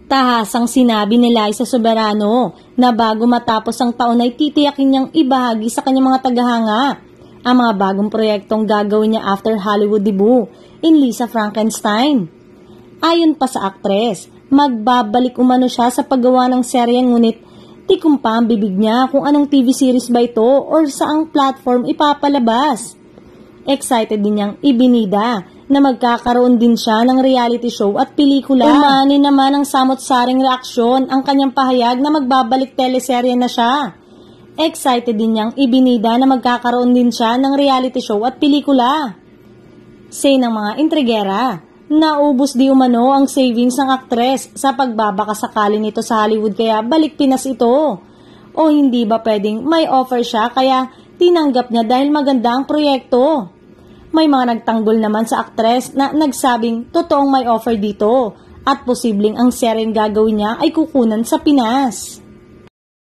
Tahasang sinabi ni Liza Soberano na bago matapos ang taon ay titiyakin niyang ibahagi sa kanyang mga tagahanga ang mga bagong proyektong gagawin niya after Hollywood debut in Lisa Frankenstein. Ayon pa sa aktres, magbabalik umano siya sa paggawa ng serye ngunit tikom pa ang bibig niya kung anong TV series ba ito or saang platform ipapalabas. Excited din niyang ibinida na magkakaroon din siya ng reality show at pelikula. Umani naman ang samot-saring reaksyon ang kanyang pahayag na magbabalik teleserye na siya. Excited din niyang ibinida na magkakaroon din siya ng reality show at pelikula. Say ng mga intrigera, naubos di umano ang savings ng aktres sa pagbabakasakali nito sa Hollywood kaya balik Pinas ito. O hindi ba pwedeng may offer siya kaya tinanggap niya dahil maganda ang proyekto? May mga nagtanggol naman sa aktres na nagsabing totoong may offer dito at posibleng ang seryeng gagawin niya ay kukunan sa Pinas.